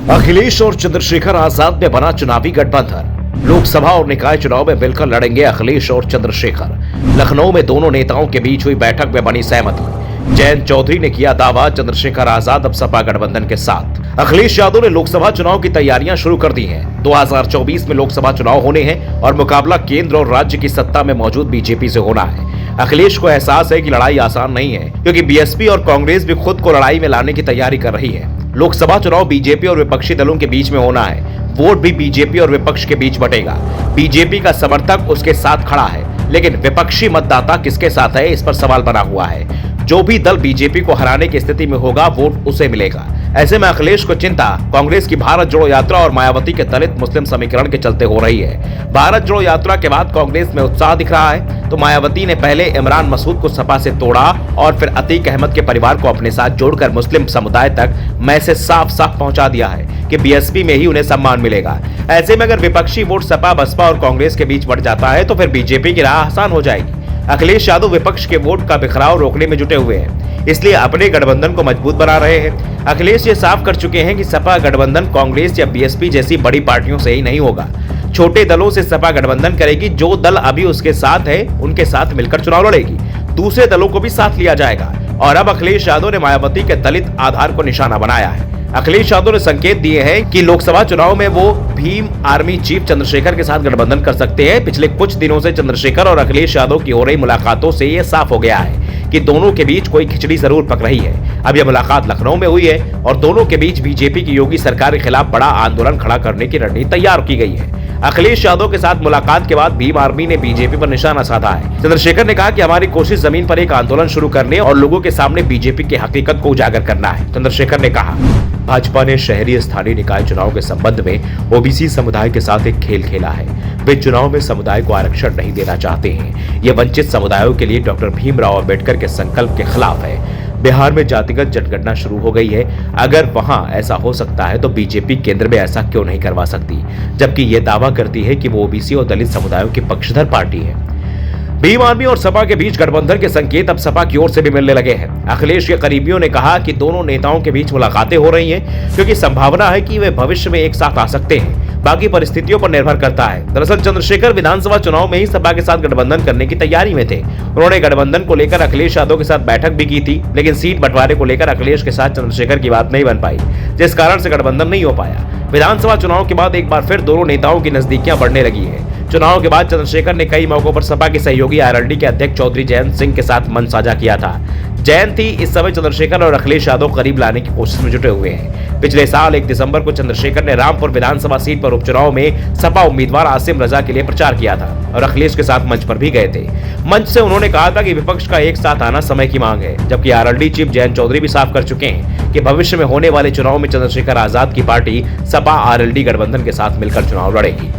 अखिलेश और चंद्रशेखर आजाद में बना चुनावी गठबंधन। लोकसभा और निकाय चुनाव में मिलकर लड़ेंगे अखिलेश और चंद्रशेखर। लखनऊ में दोनों नेताओं के बीच हुई बैठक में बनी सहमति। जयंत चौधरी ने किया दावा, चंद्रशेखर आजाद अब सपा गठबंधन के साथ। अखिलेश यादव ने लोकसभा चुनाव की तैयारियां शुरू कर दी हैं। 2024 में लोकसभा चुनाव होने हैं और मुकाबला केंद्र और राज्य की सत्ता में मौजूद बीजेपी से होना है। अखिलेश को एहसास है कि लड़ाई आसान नहीं है, क्योंकि बीएसपी और कांग्रेस भी खुद को लड़ाई में लाने की तैयारी कर रही है। लोकसभा चुनाव बीजेपी और विपक्षी दलों के बीच में होना है। वोट भी बीजेपी और विपक्ष के बीच बटेगा। बीजेपी का समर्थक उसके साथ खड़ा है, लेकिन विपक्षी मतदाता किसके साथ है, इस पर सवाल बना हुआ है। जो भी दल बीजेपी को हराने की स्थिति में होगा, वोट उसे मिलेगा। ऐसे में अखिलेश को चिंता कांग्रेस की भारत जोड़ो यात्रा और मायावती के दलित मुस्लिम समीकरण के चलते हो रही है। भारत जोड़ो यात्रा के बाद कांग्रेस में उत्साह दिख रहा है, तो मायावती ने पहले इमरान मसूद को सपा से तोड़ा और फिर अतीक अहमद के परिवार को अपने साथ जोड़कर मुस्लिम समुदाय तक मैसेज साफ साफ पहुंचा दिया है कि बीएसपी में ही उन्हें सम्मान मिलेगा। ऐसे में अगर विपक्षी वोट सपा, बसपा और कांग्रेस के बीच बढ़ जाता है तो फिर बीजेपी की राह आसान हो जाएगी। अखिलेश यादव विपक्ष के वोट का बिखराव रोकने में जुटे हुए हैं, इसलिए अपने गठबंधन को मजबूत बना रहे हैं। अखिलेश ये साफ कर चुके हैं कि सपा गठबंधन कांग्रेस या बीएसपी जैसी बड़ी पार्टियों से ही नहीं होगा। छोटे दलों से सपा गठबंधन करेगी। जो दल अभी उसके साथ है, उनके साथ मिलकर चुनाव लड़ेगी। दूसरे दलों को भी साथ लिया जाएगा। और अब अखिलेश यादव ने मायावती के दलित आधार को निशाना बनाया है। अखिलेश यादव ने संकेत दिए हैं कि लोकसभा चुनाव में वो भीम आर्मी चीफ चंद्रशेखर के साथ गठबंधन कर सकते हैं। पिछले कुछ दिनों से चंद्रशेखर और अखिलेश यादव की हो रही मुलाकातों से ये साफ हो गया है कि दोनों के बीच कोई खिचड़ी जरूर पक रही है। अब यह मुलाकात लखनऊ में हुई है और दोनों के बीच बीजेपी की योगी सरकार के खिलाफ बड़ा आंदोलन खड़ा करने की रणनीति तैयार की गई है। अखिलेश यादव के साथ मुलाकात के बाद भीम आर्मी ने बीजेपी पर निशाना साधा है। चंद्रशेखर ने कहा कि हमारी कोशिश जमीन पर एक आंदोलन शुरू करने और लोगों के सामने बीजेपी की हकीकत को उजागर करना है। चंद्रशेखर ने कहा, भाजपा ने शहरी स्थानीय निकाय चुनाव के संबंध में ओबीसी समुदाय के साथ एक खेल खेला है। वे चुनाव में समुदाय को आरक्षण नहीं देना चाहते हैं। ये वंचित समुदायों के लिए डॉक्टर भीमराव अंबेडकर के संकल्प के खिलाफ है। बिहार में जातिगत जनगणना शुरू हो गई है। अगर वहां ऐसा हो सकता है तो बीजेपी केंद्र में ऐसा क्यों नहीं करवा सकती, जबकि ये दावा करती है कि वो ओबीसी और दलित समुदायों की पक्षधर पार्टी है। भीम आर्मी और सपा के बीच गठबंधन के संकेत अब सपा की ओर से भी मिलने लगे हैं। अखिलेश के करीबियों ने कहा कि दोनों नेताओं के बीच मुलाकातें हो रही हैं, क्योंकि संभावना है कि वे भविष्य में एक साथ आ सकते हैं। बाकी परिस्थितियों पर निर्भर करता है। दरअसल चंद्रशेखर विधानसभा चुनाव में ही सपा के साथ गठबंधन करने की तैयारी में थे। उन्होंने गठबंधन को लेकर अखिलेश यादव के साथ बैठक भी की थी, लेकिन सीट बंटवारे को लेकर अखिलेश के साथ चंद्रशेखर की बात नहीं बन पाई, जिस कारण से गठबंधन नहीं हो पाया। विधानसभा चुनाव के बाद एक बार फिर दोनों नेताओं की नजदीकियां बढ़ने लगी है। चुनाव के बाद चंद्रशेखर ने कई मौकों पर सपा के सहयोगी आरएलडी के अध्यक्ष चौधरी जयंत सिंह के साथ मंच साझा किया था। जयंत ही इस समय चंद्रशेखर और अखिलेश यादव करीब लाने की कोशिश में जुटे हुए हैं। पिछले साल 1 दिसंबर को चंद्रशेखर ने रामपुर विधानसभा सीट पर उपचुनाव में सपा उम्मीदवार आसिम रजा के लिए प्रचार किया था और अखिलेश के साथ मंच पर भी गए थे। मंच से उन्होंने कहा था कि विपक्ष का एक साथ आना समय की मांग है, जबकि आरएलडी चीफ जयंत चौधरी भी साफ कर चुके हैं कि भविष्य में होने वाले चुनाव में चंद्रशेखर आजाद की पार्टी सपा आरएलडी गठबंधन के साथ मिलकर चुनाव लड़ेगी।